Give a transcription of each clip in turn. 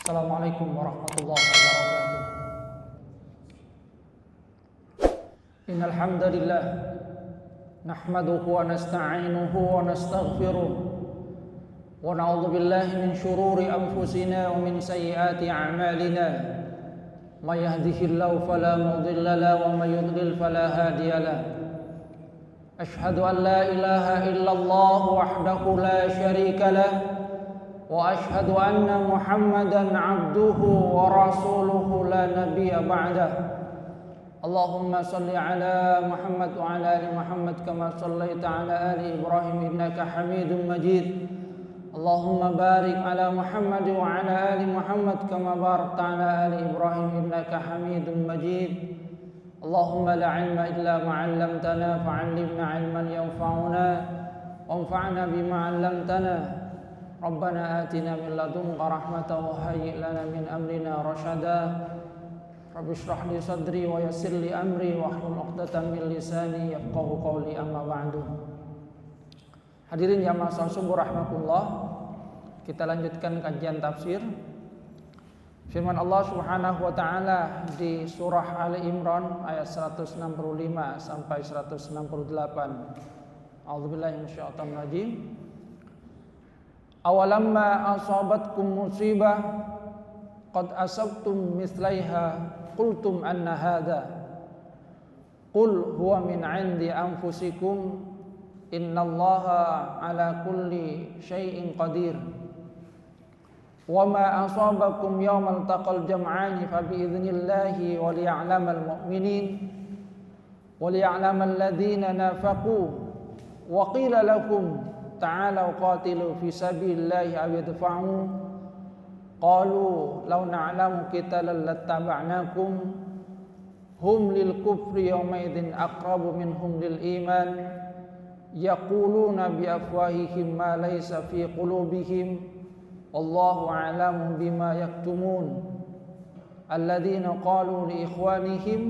Assalamualaikum warahmatullahi wabarakatuh. Innal hamdalillah nahmaduhu wa nasta'inuhu wa nastaghfiruh wa na'udzu billahi min shururi anfusina wa min sayyiati a'malina. May yahdihillahu fala mudilla lahu wa may yudlil fala hadiya lahu. Ashhadu an la ilaha illallah wahdahu la syarika lahu وأشهد أن محمدا عبده ورسوله لا نبي بعده اللهم صل على محمد وعلى آل محمد كما صليت على آل إبراهيم إنك حميد مجيد اللهم بارك على محمد وعلى آل محمد كما باركت على آل إبراهيم إنك حميد مجيد اللهم لا علم إلا ما علمتنا فعلمنا علما ينفعنا وانفعنا بما علمتنا Rabbana atina min ladunka rahmatan wa hayyi lana min amrina rasyada. Rabbi shrah li sadri wa yassir li amri wa hlul 'uqdatam min lisani yafqahu qawli amma ba'du. Hadirin jamaah subur rahmatullah, kita lanjutkan kajian tafsir firman Allah Subhanahu wa taala di surah Ali Imran ayat 165 sampai 168. A'udzubillahi minasyaitonir rajim. Awalamma asabatkum musibah qad asabtum mislaiha qultum anna hadha qul huwa min 'indi anfusikum innallaha 'ala kulli syai'in qadir wa ma asabakum yawmal taqal jam'ani fa bi idznillah wa liya'lamal mu'minin wa liya'lamal ladzina nafaqu wa qila lakum ta'alau qatilu fi sabilillahi aw yadfa'u qalu law na'lamu qitalan lattaba'nakum hum lil kufri yawma idzin aqrabu minhum lil iman yaquluna bi afwahihim ma laysa fi qulubihim wallahu a'lamu bima yaktumun alladzina qalu li ikhwanihim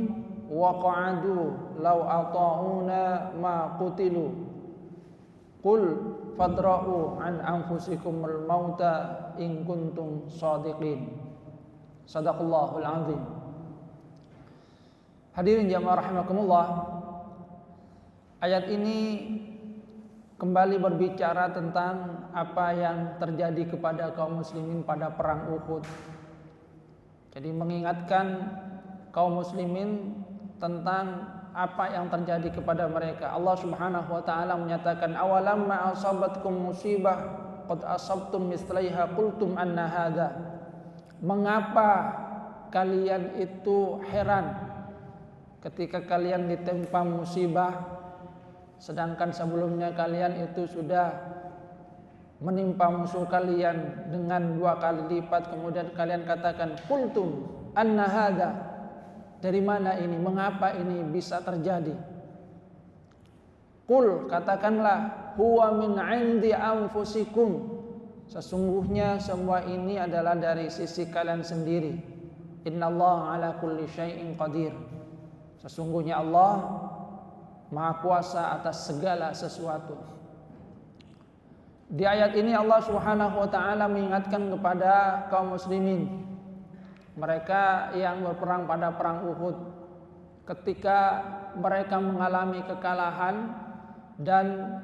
wa qa'adu law ata'una ma qutilu qul fadra'u an anfusikumul mauta in kuntum shadiqin. Shadaqallahul azim. Hadirin jamaah rahimakumullah, ayat ini kembali berbicara tentang apa yang terjadi kepada kaum muslimin pada perang Uhud. Jadi mengingatkan kaum muslimin tentang apa yang terjadi kepada mereka. Allah Subhanahu wa taala menyatakan awalamma asabatkum musibah qad asabtum mislaiha qultum anna hadza. Mengapa kalian itu heran ketika kalian ditimpa musibah sedangkan sebelumnya kalian itu sudah menimpa musuh kalian dengan 2 kali lipat, kemudian kalian katakan qultum anna hadza. Dari mana ini? Mengapa ini bisa terjadi? Qul, katakanlah, huwa min 'indi anfusikum. Sesungguhnya semua ini adalah dari sisi kalian sendiri. Innallaha 'ala kulli syai'in qadir. Sesungguhnya Allah Maha Kuasa atas segala sesuatu. Di ayat ini Allah Subhanahu wa taala mengingatkan kepada kaum muslimin, mereka yang berperang pada perang Uhud, ketika mereka mengalami kekalahan dan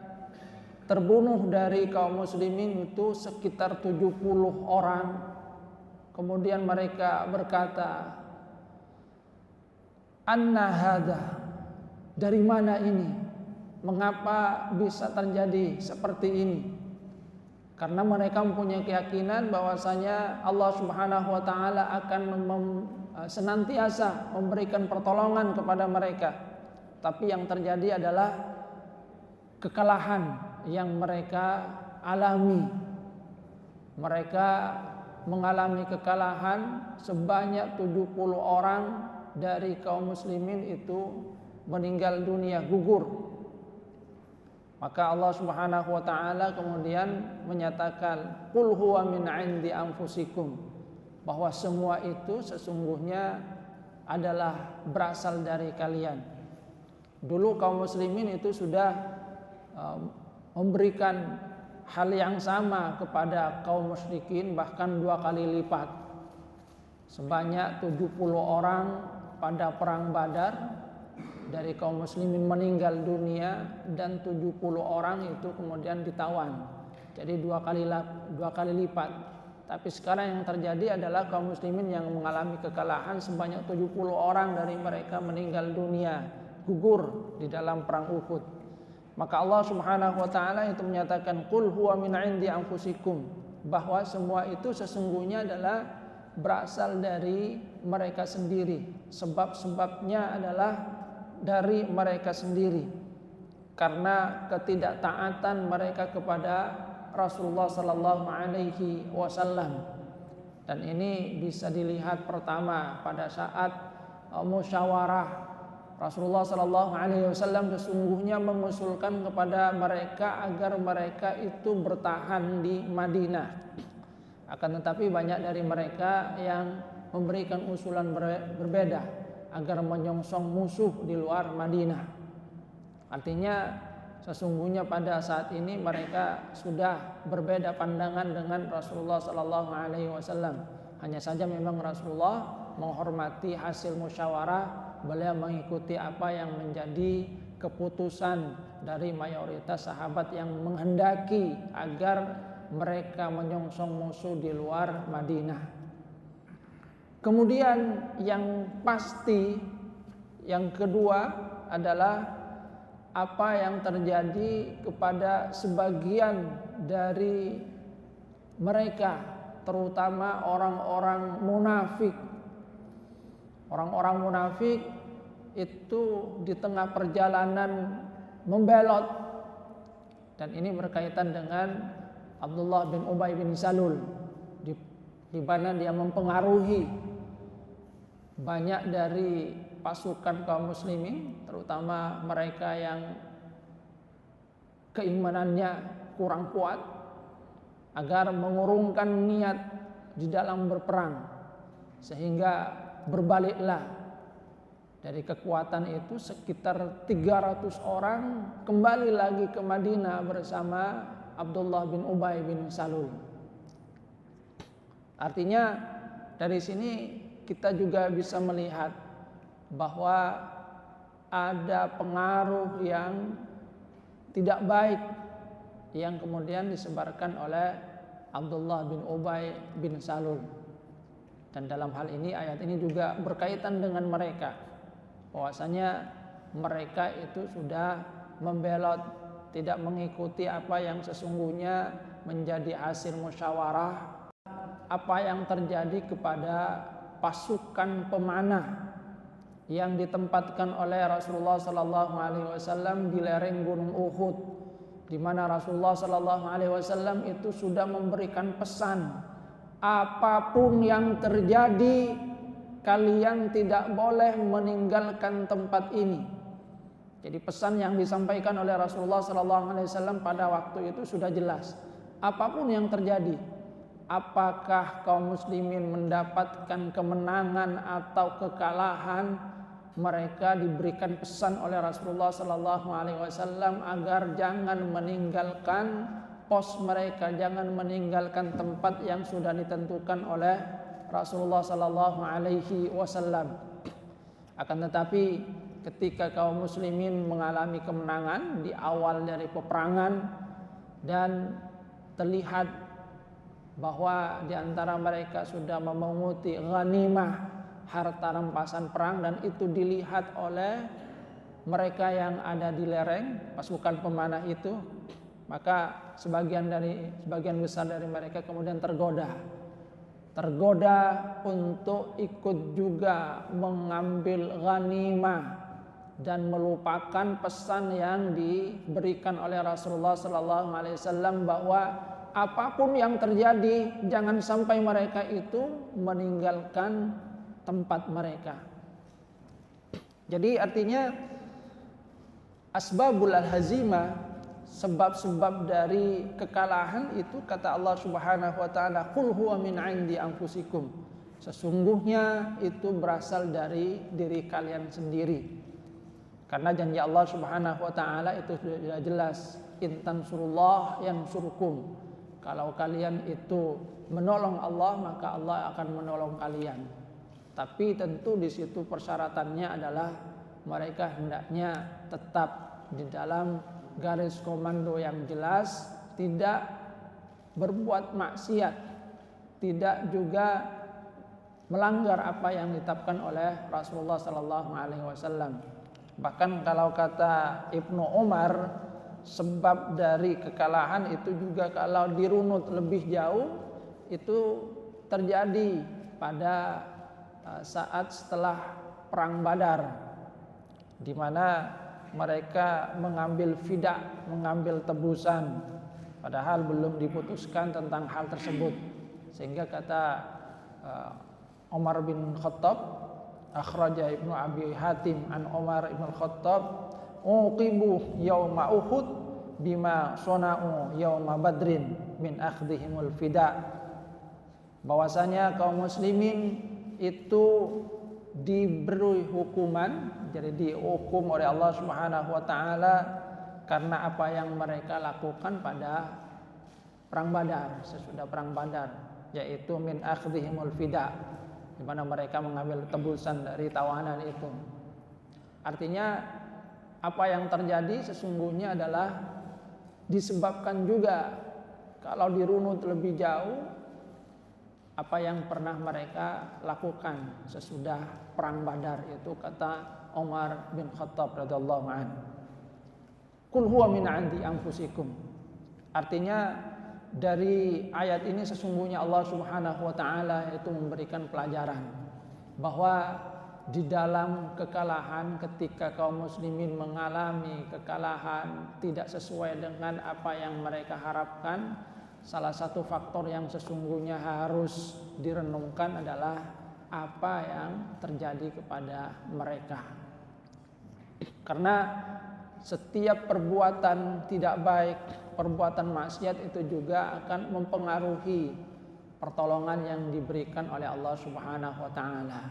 terbunuh dari kaum muslimin itu sekitar 70 orang. Kemudian mereka berkata, anna hadza, dari mana ini? Mengapa bisa terjadi seperti ini? Karena mereka mempunyai keyakinan bahwasanya Allah Subhanahu wa taala akan senantiasa memberikan pertolongan kepada mereka. Tapi yang terjadi adalah kekalahan yang mereka alami. Mereka mengalami kekalahan sebanyak 70 orang dari kaum muslimin itu meninggal dunia, gugur. Maka Allah Subhanahu wa taala kemudian menyatakan qul huwa min 'indi anfusikum, bahwa semua itu sesungguhnya adalah berasal dari kalian. Dulu kaum muslimin itu sudah memberikan hal yang sama kepada kaum musyrikin, bahkan 2 kali lipat. sebanyak 70 orang pada perang Badar dari kaum muslimin meninggal dunia, dan 70 orang itu kemudian ditawan. Jadi dua kali lipat. Tapi sekarang yang terjadi adalah kaum muslimin yang mengalami kekalahan, sebanyak 70 orang dari mereka meninggal dunia, gugur di dalam perang Uhud. Maka Allah Subhanahu wa taala itu menyatakan qul huwa min 'indi anfusikum, bahwa semua itu sesungguhnya adalah berasal dari mereka sendiri. Sebab-sebabnya adalah dari mereka sendiri, karena ketidaktaatan mereka kepada Rasulullah sallallahu alaihi wasallam. Dan ini bisa dilihat pertama pada saat musyawarah. Rasulullah sallallahu alaihi wasallam sesungguhnya mengusulkan kepada mereka agar mereka itu bertahan di Madinah. Akan tetapi banyak dari mereka yang memberikan usulan berbeda agar menyongsong musuh di luar Madinah. Artinya sesungguhnya pada saat ini mereka sudah berbeda pandangan dengan Rasulullah sallallahu alaihi wasallam. Hanya saja memang Rasulullah menghormati hasil musyawarah, beliau mengikuti apa yang menjadi keputusan dari mayoritas sahabat yang menghendaki agar mereka menyongsong musuh di luar Madinah. Kemudian yang pasti yang kedua adalah apa yang terjadi kepada sebagian dari mereka, terutama orang-orang munafik. Orang-orang munafik itu di tengah perjalanan membelot, dan ini berkaitan dengan Abdullah bin Ubay bin Salul, di mana dia mempengaruhi banyak dari pasukan kaum muslimin, terutama mereka yang keimanannya kurang kuat, agar mengurungkan niat di dalam berperang, sehingga berbaliklah dari kekuatan itu sekitar 300 orang kembali lagi ke Madinah bersama Abdullah bin Ubay bin Salul. Artinya dari sini kita juga bisa melihat bahwa ada pengaruh yang tidak baik yang kemudian disebarkan oleh Abdullah bin Ubay bin Salul. Dan dalam hal ini ayat ini juga berkaitan dengan mereka, bahwasanya mereka itu sudah membelot, tidak mengikuti apa yang sesungguhnya menjadi hasil musyawarah, apa yang terjadi kepada pasukan pemanah yang ditempatkan oleh Rasulullah sallallahu alaihi wasallam di lereng Gunung Uhud, di mana Rasulullah sallallahu alaihi wasallam itu sudah memberikan pesan, apapun yang terjadi kalian tidak boleh meninggalkan tempat ini. Jadi pesan yang disampaikan oleh Rasulullah sallallahu alaihi wasallam pada waktu itu sudah jelas. Apapun yang terjadi, apakah kaum muslimin mendapatkan kemenangan atau kekalahan, mereka diberikan pesan oleh Rasulullah sallallahu alaihi wasallam agar jangan meninggalkan pos mereka, jangan meninggalkan tempat yang sudah ditentukan oleh Rasulullah sallallahu alaihi wasallam. Akan tetapi ketika kaum muslimin mengalami kemenangan di awal dari peperangan, dan terlihat bahwa di antara mereka sudah memunguti ghanimah, harta rampasan perang, dan itu dilihat oleh mereka yang ada di lereng pasukan pemanah itu, maka sebagian besar dari mereka kemudian tergoda untuk ikut juga mengambil ghanimah dan melupakan pesan yang diberikan oleh Rasulullah sallallahu alaihi wasallam bahwa apapun yang terjadi jangan sampai mereka itu meninggalkan tempat mereka. Jadi artinya asbabul hazimah, sebab-sebab dari kekalahan itu, kata Allah Subhanahu wa taala, qul huwa min 'indi anfusikum, sesungguhnya itu berasal dari diri kalian sendiri. Karena janji Allah Subhanahu wa taala itu sudah jelas, in tansurullah yansurkum, kalau kalian itu menolong Allah maka Allah akan menolong kalian. Tapi tentu di situ persyaratannya adalah mereka hendaknya tetap di dalam garis komando yang jelas, tidak berbuat maksiat, tidak juga melanggar apa yang ditetapkan oleh Rasulullah sallallahu alaihi wasallam. Bahkan kalau kata Ibnu Umar, sebab dari kekalahan itu juga kalau dirunut lebih jauh itu terjadi pada saat setelah perang Badar, di mana mereka mengambil fidak, mengambil tebusan, padahal belum diputuskan tentang hal tersebut. Sehingga kata Umar bin Khattab, akhraja Ibnu Abi Hatim an Umar bin Khattab, uqibu yauma Uhud bima sona'u yauma Badrin min akhdhihimul fida. Bahwasanya kaum muslimin itu diberi hukuman, jadi dihukum oleh Allah Subhanahu wa taala karena apa yang mereka lakukan pada perang Badar, sesudah perang Badar, yaitu min akhdhihimul fida, di mana mereka mengambil tebusan dari tawanan itu. Artinya apa yang terjadi sesungguhnya adalah disebabkan juga, kalau dirunut lebih jauh, apa yang pernah mereka lakukan sesudah perang Badar itu, kata Umar bin Khattab radhiyallahu anhu. Qul huwa min 'indi anfusikum. Artinya dari ayat ini sesungguhnya Allah Subhanahu wa taala itu memberikan pelajaran bahwa di dalam kekalahan, ketika kaum muslimin mengalami kekalahan tidak sesuai dengan apa yang mereka harapkan, salah satu faktor yang sesungguhnya harus direnungkan adalah apa yang terjadi kepada mereka. Karena setiap perbuatan tidak baik, perbuatan maksiat itu juga akan mempengaruhi pertolongan yang diberikan oleh Allah Subhanahu wa taala.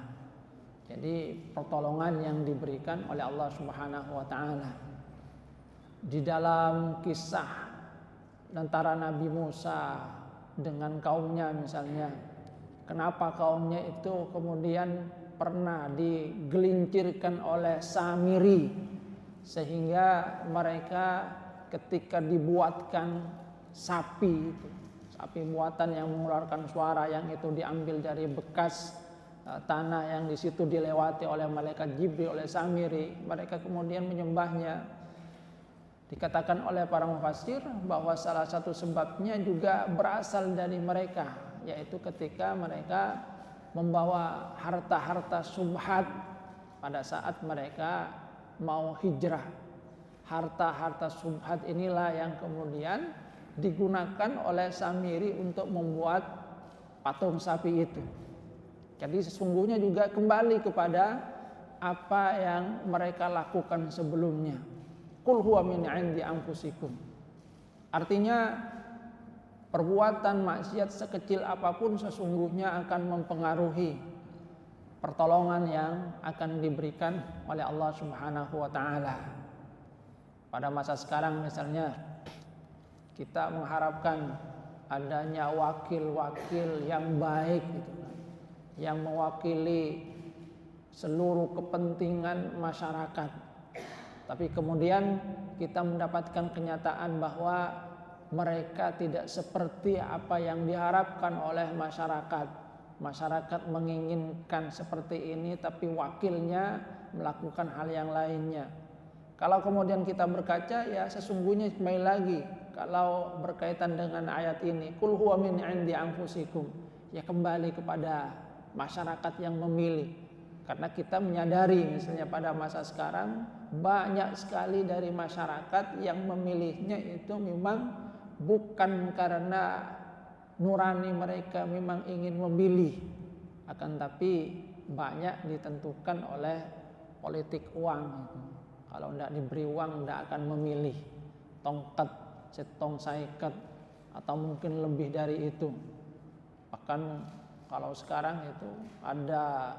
Jadi pertolongan yang diberikan oleh Allah Subhanahu wa taala. Di dalam kisah antara Nabi Musa dengan kaumnya misalnya, kenapa kaumnya itu kemudian pernah digelincirkan oleh Samiri, sehingga mereka ketika dibuatkan sapi itu, sapi buatan yang mengeluarkan suara, yang itu diambil dari bekas tanah yang di situ dilewati oleh malaikat Jibril, oleh Samiri, mereka kemudian menyembahnya. Dikatakan oleh para mufassir bahwa salah satu sebabnya juga berasal dari mereka, yaitu ketika mereka membawa harta-harta subhat pada saat mereka mau hijrah. Harta-harta subhat inilah yang kemudian digunakan oleh Samiri untuk membuat patung sapi itu. Jadi sesungguhnya juga kembali kepada apa yang mereka lakukan sebelumnya. Qul huwa min 'indi anfusikum. Artinya perbuatan maksiat sekecil apapun sesungguhnya akan mempengaruhi pertolongan yang akan diberikan oleh Allah Subhanahu wa taala. Pada masa sekarang misalnya kita mengharapkan adanya wakil-wakil yang baik gitu, yang mewakili seluruh kepentingan masyarakat. Tapi kemudian kita mendapatkan kenyataan bahwa mereka tidak seperti apa yang diharapkan oleh masyarakat. Masyarakat menginginkan seperti ini, tapi wakilnya melakukan hal yang lainnya. Kalau kemudian kita berkaca, ya sesungguhnya kembali lagi, kalau berkaitan dengan ayat ini, Qul huwa min 'indi anfusikum, ya kembali kepada masyarakat yang memilih. Karena kita menyadari misalnya pada masa sekarang banyak sekali dari masyarakat yang memilihnya itu memang bukan karena nurani mereka memang ingin memilih, akan tapi banyak ditentukan oleh politik uang. Kalau tidak diberi uang tidak akan memilih, tongkat, setong saikat, atau mungkin lebih dari itu. Bahkan kalau sekarang itu ada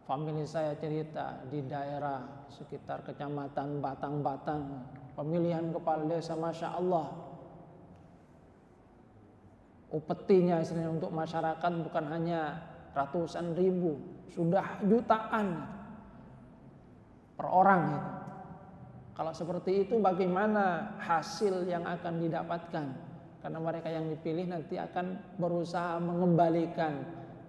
famili saya cerita di daerah sekitar kecamatan Batang-Batang, pemilihan kepala desa, Masya Allah, upetinya istilahnya untuk masyarakat bukan hanya ratusan ribu, sudah jutaan per orang gitu. Kalau seperti itu bagaimana hasil yang akan didapatkan? Karena mereka yang dipilih nanti akan berusaha mengembalikan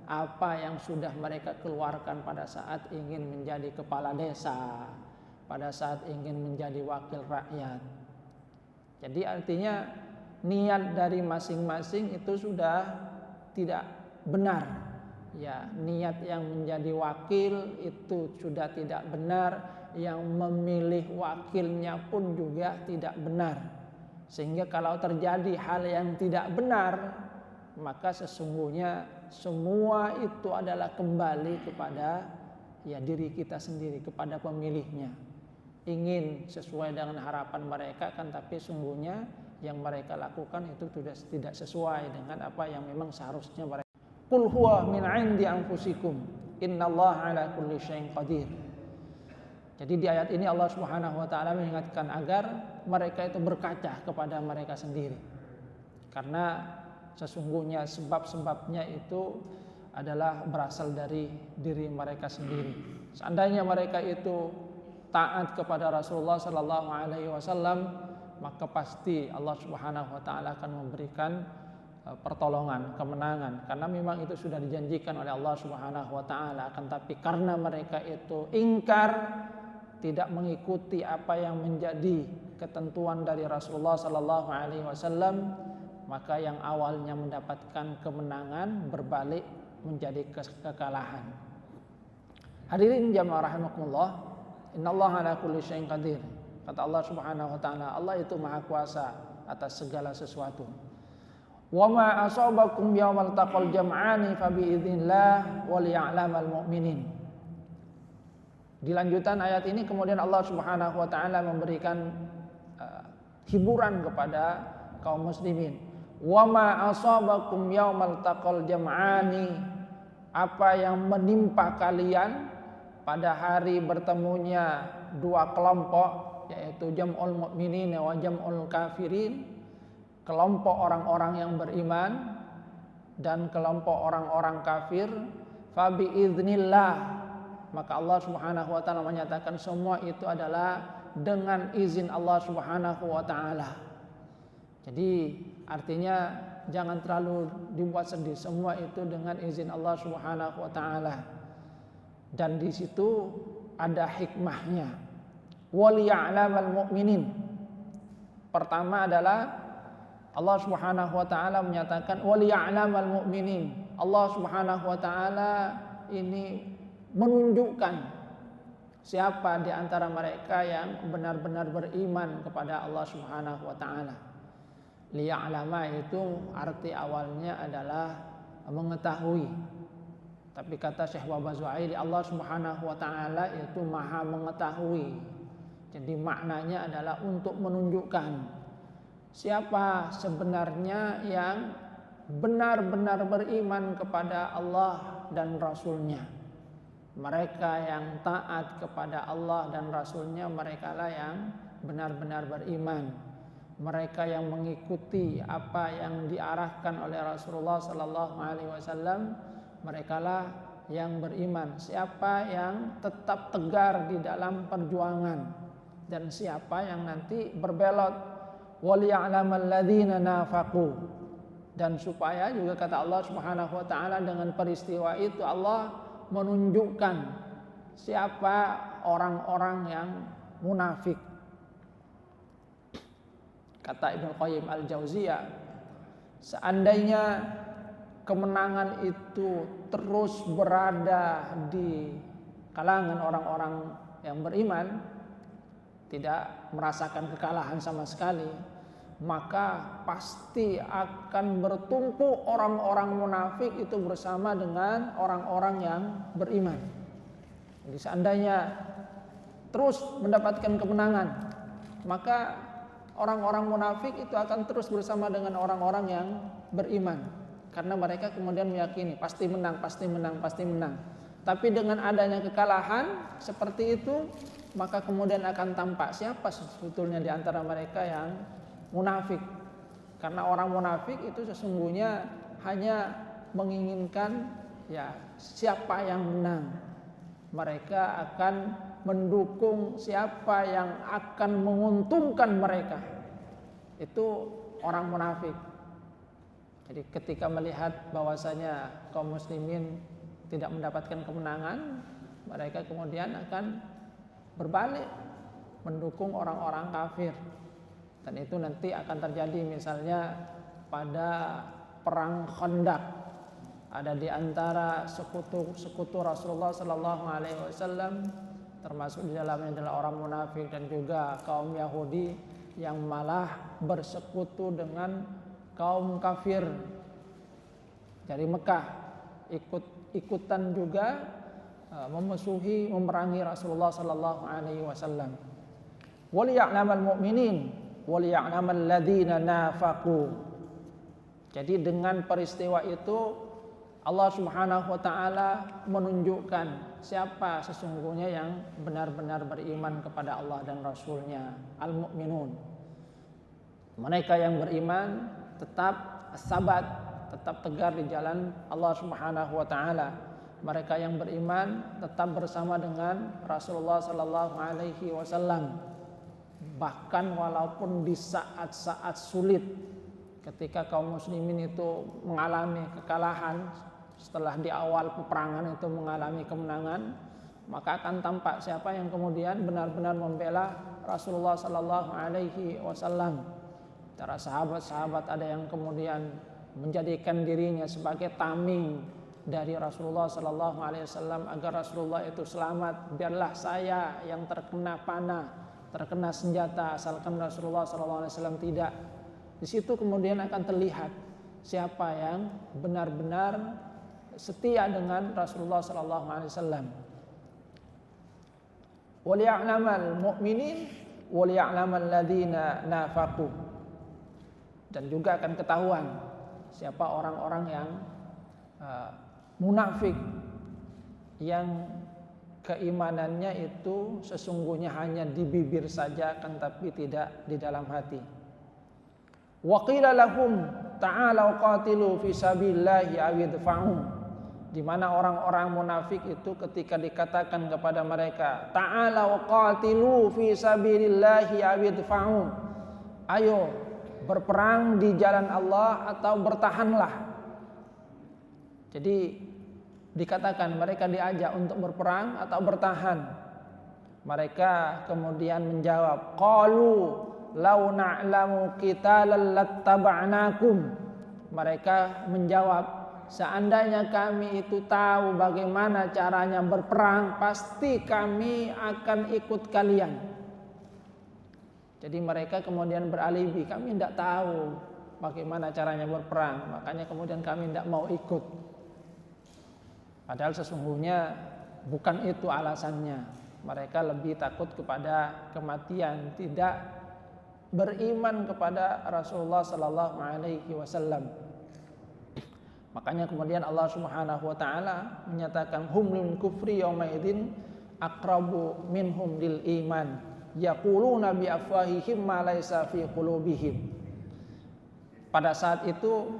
apa yang sudah mereka keluarkan pada saat ingin menjadi kepala desa, pada saat ingin menjadi wakil rakyat. Jadi artinya niat dari masing-masing itu sudah tidak benar. Ya, niat yang menjadi wakil itu sudah tidak benar, yang memilih wakilnya pun juga tidak benar. Sehingga kalau terjadi hal yang tidak benar, maka sesungguhnya semua itu adalah kembali kepada diri kita sendiri, kepada pemilihnya. Ingin sesuai dengan harapan mereka kan, tapi sungguhnya yang mereka lakukan itu sudah tidak sesuai dengan apa yang memang seharusnya mereka. Qul huwa min 'indi anfusikum innallaha 'ala kulli syai'in qadir. Jadi di ayat ini Allah Subhanahu wa taala mengingatkan agar mereka itu berkaca kepada mereka sendiri. Karena sesungguhnya sebab-sebabnya itu adalah berasal dari diri mereka sendiri. Seandainya mereka itu taat kepada Rasulullah sallallahu alaihi wasallam, maka pasti Allah Subhanahu wa taala akan memberikan pertolongan, kemenangan, karena memang itu sudah dijanjikan oleh Allah Subhanahu wa taala. Akan tapi karena mereka itu ingkar, tidak mengikuti apa yang menjadi ketentuan dari Rasulullah sallallahu alaihi wasallam, maka yang awalnya mendapatkan kemenangan berbalik menjadi kekalahan. Hadirin jamaah rahimakumullah, innallaha ala kulli syai'in qadir. Kata Allah Subhanahu wa taala, Allah itu maha kuasa atas segala sesuatu. Wa ma asabakum yaumal taqal jam'ani fa bi idznillah wal ya'lamal mu'minin. Di lanjutan ayat ini kemudian Allah Subhanahu wa taala memberikan hiburan kepada kaum muslimin. Wa ma asabakum yaumal taqal jam'ani, apa yang menimpa kalian pada hari bertemunya dua kelompok, yaitu jam'ul mu'minin wa jam'ul kafirin, kelompok orang-orang yang beriman dan kelompok orang-orang kafir, fa bi idznillah, maka Allah Subhanahu wa taala menyatakan semua itu adalah dengan izin Allah Subhanahu wa taala. Jadi artinya jangan terlalu dibuat sedih, semua itu dengan izin Allah Subhanahu wa taala. Dan di situ ada hikmahnya. Wal ya'lamal mu'minin. Pertama adalah Allah Subhanahu wa taala menyatakan wal ya'lamal mu'minin. Allah Subhanahu wa taala ini menunjukkan siapa di antara mereka yang benar-benar beriman kepada Allah Subhanahu wa taala. Liya'lama itu arti awalnya adalah mengetahui. Tapi kata Syekh Wahbah Zuhaili, Allah Subhanahu wa taala itu maha mengetahui. Jadi maknanya adalah untuk menunjukkan siapa sebenarnya yang benar-benar beriman kepada Allah dan Rasul-Nya. Mereka yang taat kepada Allah dan Rasul-Nya, merekalah yang benar-benar beriman. Mereka yang mengikuti apa yang diarahkan oleh Rasulullah sallallahu alaihi wasallam, merekalah yang beriman. Siapa yang tetap tegar di dalam perjuangan dan siapa yang nanti berbelot, wal ya'lamal ladzina nafaqu, dan supaya juga kata Allah Subhanahu wa taala dengan peristiwa itu Allah menunjukkan siapa orang-orang yang munafik. Kata Ibnu Qayyim Al-Jauziyah, seandainya kemenangan itu terus berada di kalangan orang-orang yang beriman, tidak merasakan kekalahan sama sekali, maka pasti akan bertumpu orang-orang munafik itu bersama dengan orang-orang yang beriman. Jadi seandainya terus mendapatkan kemenangan, maka orang-orang munafik itu akan terus bersama dengan orang-orang yang beriman. Karena mereka kemudian meyakini pasti menang, pasti menang, pasti menang. Tapi dengan adanya kekalahan seperti itu, maka kemudian akan tampak siapa sebetulnya di antara mereka yang munafik. Karena orang munafik itu sesungguhnya hanya menginginkan ya siapa yang menang. Mereka akan mendukung siapa yang akan menguntungkan mereka. Itu orang munafik. Jadi ketika melihat bahwasanya kaum muslimin tidak mendapatkan kemenangan, mereka kemudian akan berbalik mendukung orang-orang kafir. Dan itu nanti akan terjadi misalnya pada perang Khandaq. Ada di antara sekutu Rasulullah Sallallahu Alaihi Wasallam, termasuk di dalamnya adalah orang munafik dan juga kaum Yahudi yang malah bersekutu dengan kaum kafir dari Mekah, ikutan juga memusuhi, memerangi Rasulullah Sallallahu Alaihi Wasallam. Waliya'lamal mu'minin, waliya'lamal ladzina nafaqu. Jadi dengan peristiwa itu Allah Subhanahu wa taala menunjukkan siapa sesungguhnya yang benar-benar beriman kepada Allah dan Rasul-Nya, al-mu'minun. Mereka yang beriman tetap sabat, tetap tegar di jalan Allah Subhanahu wa taala. Mereka yang beriman tetap bersama dengan Rasulullah sallallahu alaihi wasallam. Bahkan walaupun di saat-saat sulit, ketika kaum muslimin itu mengalami kekalahan, setelah di awal peperangan itu mengalami kemenangan, maka akan tampak siapa yang kemudian benar-benar membela Rasulullah sallallahu alaihi wasallam. Para sahabat-sahabat ada yang kemudian menjadikan dirinya sebagai tameng dari Rasulullah sallallahu alaihi wasallam agar Rasulullah itu selamat. Biarlah saya yang terkena panah, terkena senjata, asalkan Rasulullah sallallahu alaihi wasallam tidak. Di situ kemudian akan terlihat siapa yang benar-benar setia dengan Rasulullah sallallahu alaihi wasallam. Waliya'lamal mu'minin waliya'lamal ladzina nafaqu. Dan juga akan ketahuan siapa orang-orang yang munafik, yang keimanannya itu sesungguhnya hanya di bibir saja kan tapi tidak di dalam hati. Wa qila lahum ta'alu qatilu fi sabilillahi aw idfa'u. Di mana orang-orang munafik itu ketika dikatakan kepada mereka, ta'alu qatilu fi sabilillahi aw idfa'u. Ayo berperang di jalan Allah atau bertahanlah. Jadi dikatakan mereka diajak untuk berperang atau bertahan. Mereka kemudian menjawab, qalu law na'lamu qitalan lattaba'nakum. Mereka menjawab, seandainya kami itu tahu bagaimana caranya berperang, pasti kami akan ikut kalian. Jadi mereka kemudian beralibi, kami tidak tahu bagaimana caranya berperang, makanya kemudian kami tidak mau ikut. Padahal sesungguhnya bukan itu alasannya. Mereka lebih takut kepada kematian, tidak beriman kepada Rasulullah sallallahu alaihi wasallam. Makanya kemudian Allah Subhanahu wa taala menyatakan hum lil kufri yauma idzin aqrabu minhum lil iman yaquluna bi afwahihim ma laysa fi qulubihim. Pada saat itu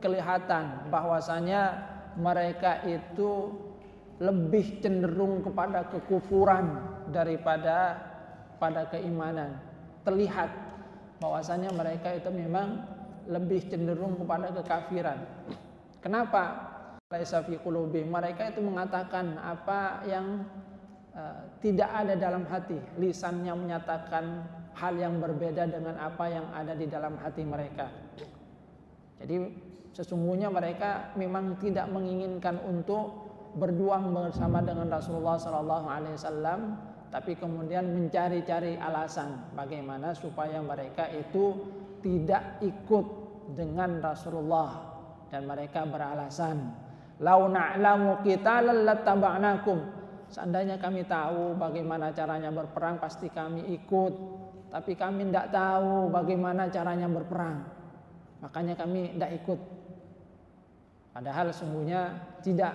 kelihatan bahwasanya mereka itu lebih cenderung kepada kekufuran daripada pada keimanan. Terlihat bahwasanya mereka itu memang lebih cenderung kepada kekafiran. Kenapa? Laisa fi qulubihim. Mereka itu mengatakan apa yang tidak ada dalam hati. Lisannya menyatakan hal yang berbeda dengan apa yang ada di dalam hati mereka. Jadi sesungguhnya mereka memang tidak menginginkan untuk berjuang bersama dengan Rasulullah sallallahu alaihi wasallam, tapi kemudian mencari-cari alasan bagaimana supaya mereka itu tidak ikut dengan Rasulullah, dan mereka beralasan, "Lau na'lamu qitalan lattaba'nakum." Seandainya kami tahu bagaimana caranya berperang, pasti kami ikut, tapi kami tidak tahu bagaimana caranya berperang, makanya kami tidak ikut. Padahal sesungguhnya tidak,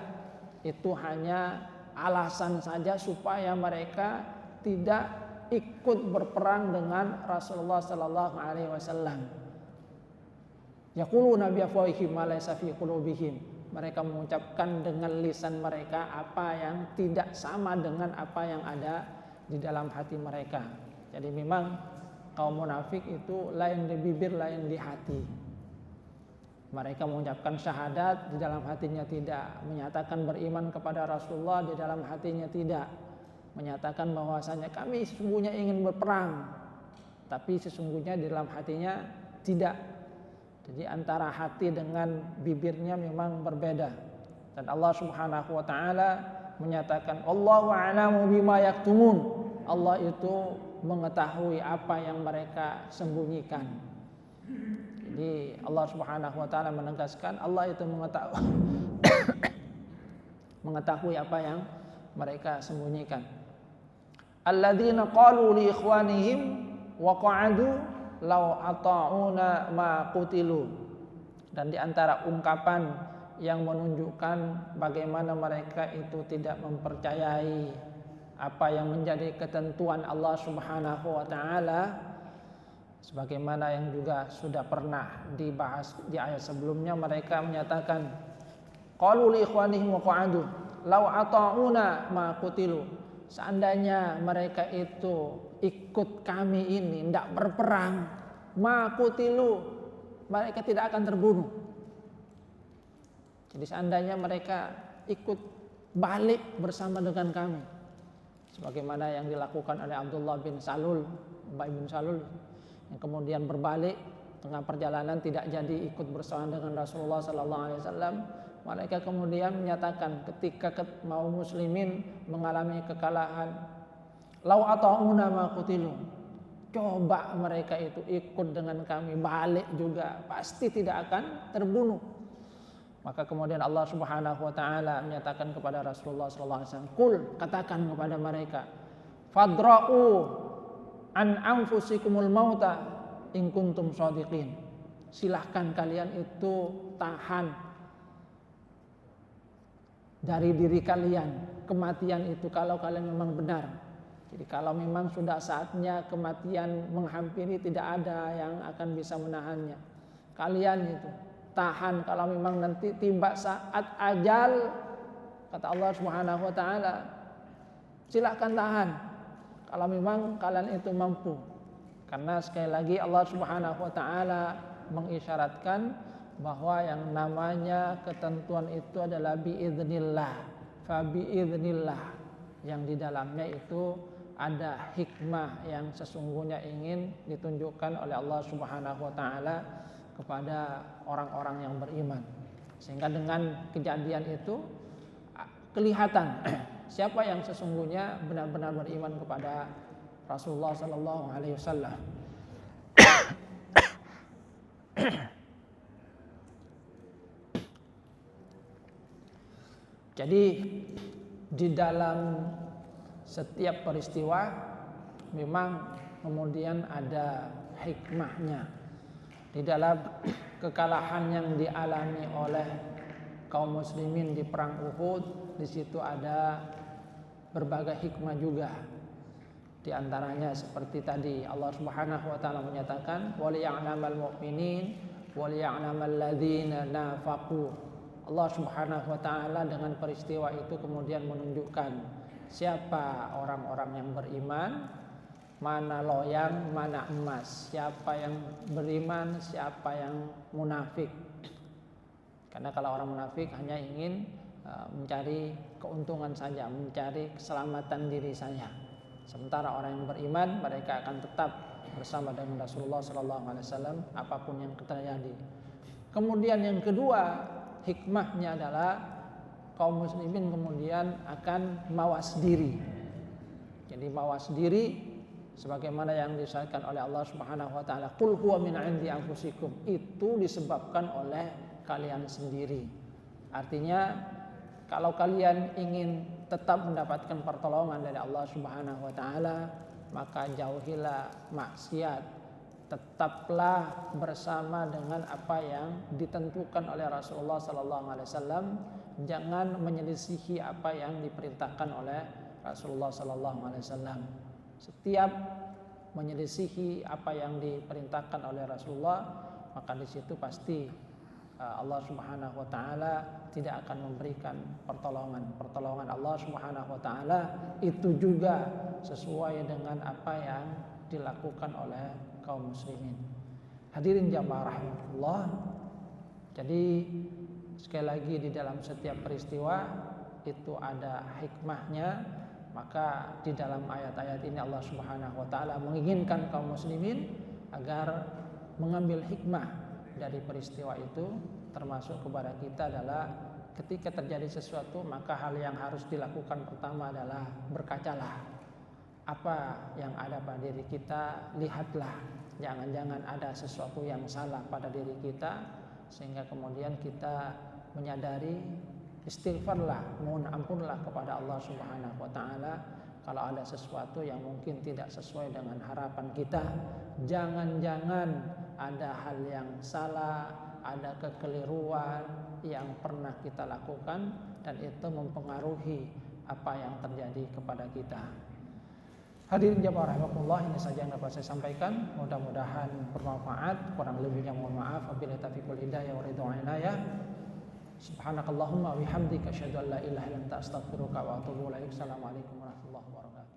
itu hanya alasan saja supaya mereka tidak ikut berperang dengan Rasulullah sallallahu alaihi wasallam. Yaquluna bi afwahihim ma laysa fi qulubihim. mereka mengucapkan dengan lisan mereka apa yang tidak sama dengan apa yang ada di dalam hati mereka. Jadi memang kaum munafik itu lain di bibir, lain di hati. Mereka mengucapkan syahadat, di dalam hatinya tidak. Menyatakan beriman kepada Rasulullah, di dalam hatinya tidak. Menyatakan bahwasanya kami sesungguhnya ingin berperang, tapi sesungguhnya di dalam hatinya tidak. Jadi antara hati dengan bibirnya memang berbeda. Dan Allah Subhanahu wa taala menyatakan Allahu a'lamu bima yaktumun. Allah itu mengetahui apa yang mereka sembunyikan. Jadi Allah Subhanahu wa taala menegaskan Allah itu mengetahui apa yang mereka sembunyikan. Alladzina qalu li ikhwanihim wa qa'adu law ata'una ma qutilu. Dan di antara ungkapan yang menunjukkan bagaimana mereka itu tidak mempercayai apa yang menjadi ketentuan Allah Subhanahu wa taala, sebagaimana yang juga sudah pernah dibahas di ayat sebelumnya. Mereka menyatakan qalu li ikhwanihim wa qa'adu law ata'una ma qutilu. Seandainya mereka itu ikut kami ini, tidak berperang, makutilu, mereka tidak akan terbunuh. Jadi seandainya mereka ikut balik bersama dengan kami, sebagaimana yang dilakukan oleh Abdullah bin Salul, Ubay bin Salul, yang kemudian berbalik tengah perjalanan tidak jadi ikut bersama dengan Rasulullah SAW. Mereka kemudian menyatakan ketika kaum muslimin mengalami kekalahan, lau ata'una ma qutilu, coba mereka itu ikut dengan kami, balik juga, pasti tidak akan terbunuh. Maka kemudian Allah Subhanahu wa taala menyatakan kepada Rasulullah SAW, "Qul," katakan kepada mereka, "Fadra'u an anfusikumul mauta in kuntum shadiqin." Silahkan kalian itu tahan dari diri kalian kematian itu kalau kalian memang benar. Jadi kalau memang sudah saatnya kematian menghampiri, tidak ada yang akan bisa menahannya. Kalian itu tahan kalau memang nanti tiba saat ajal, kata Allah Subhanahu wa taala, silakan tahan kalau memang kalian itu mampu. Karena sekali lagi Allah Subhanahu wa taala mengisyaratkan bahwa yang namanya ketentuan itu adalah biiznillah, fa biiznillah, yang di dalamnya itu ada hikmah yang sesungguhnya ingin ditunjukkan oleh Allah Subhanahu wa taala kepada orang-orang yang beriman. Sehingga dengan kejadian itu kelihatan siapa yang sesungguhnya benar-benar beriman kepada Rasulullah sallallahu alaihi wasallam. Jadi di dalam setiap peristiwa memang kemudian ada hikmahnya. Di dalam kekalahan yang dialami oleh kaum muslimin di perang Uhud, di situ ada berbagai hikmah juga. Di antaranya seperti tadi Allah Subhanahu wa taala menyatakan waliya'lamal mu'minin waliya'lamal ladzina nafaqu. Allah Subhanahu wa taala dengan peristiwa itu kemudian menunjukkan siapa orang-orang yang beriman, mana loyang, mana emas, siapa yang beriman, siapa yang munafik. Karena kalau orang munafik hanya ingin mencari keuntungan saja, mencari keselamatan diri saja. Sementara orang yang beriman, mereka akan tetap bersama dengan Rasulullah SAW apapun yang terjadi. Kemudian yang kedua, hikmahnya adalah kaum muslimin kemudian akan mawas diri. Jadi mawas diri sebagaimana yang disebutkan oleh Allah Subhanahu wa taala, qul huwa min 'indi anfusikum, itu disebabkan oleh kalian sendiri. Artinya kalau kalian ingin tetap mendapatkan pertolongan dari Allah Subhanahu wa taala, maka jauhilah maksiat. Tetaplah bersama dengan apa yang ditentukan oleh Rasulullah sallallahu alaihi wasallam, jangan menyelisihi apa yang diperintahkan oleh Rasulullah sallallahu alaihi wasallam. Setiap menyelisihi apa yang diperintahkan oleh Rasulullah, maka di situ pasti Allah Subhanahu wa taala tidak akan memberikan pertolongan Allah Subhanahu wa taala itu juga sesuai dengan apa yang dilakukan oleh kaum muslimin. Hadirin jamaah rahmatullah. Jadi sekali lagi di dalam setiap peristiwa itu ada hikmahnya. Maka di dalam ayat-ayat ini Allah Subhanahu wa taala menginginkan kaum muslimin agar mengambil hikmah dari peristiwa itu, termasuk kepada kita adalah ketika terjadi sesuatu maka hal yang harus dilakukan pertama adalah berkacalah. Apa yang ada pada diri kita, lihatlah. Jangan-jangan ada sesuatu yang salah pada diri kita sehingga kemudian kita menyadari, istighfarlah, mohon ampunlah kepada Allah Subhanahu wa taala kalau ada sesuatu yang mungkin tidak sesuai dengan harapan kita. Jangan-jangan ada hal yang salah, ada kekeliruan yang pernah kita lakukan dan itu mempengaruhi apa yang terjadi kepada kita. Hadirin jamaah rahimakumullah, ini saja yang dapat saya sampaikan. Mudah-mudahan bermanfaat. Kurang lebihnya mohon maaf. Wabillahi taufiq wal hidayah wa ridha inayah. Subhanakallahumma wa bihamdika asyhadu an la ilaha illa anta astaghfiruka wa atubu ilaik. Assalamualaikum warahmatullahi wabarakatuh.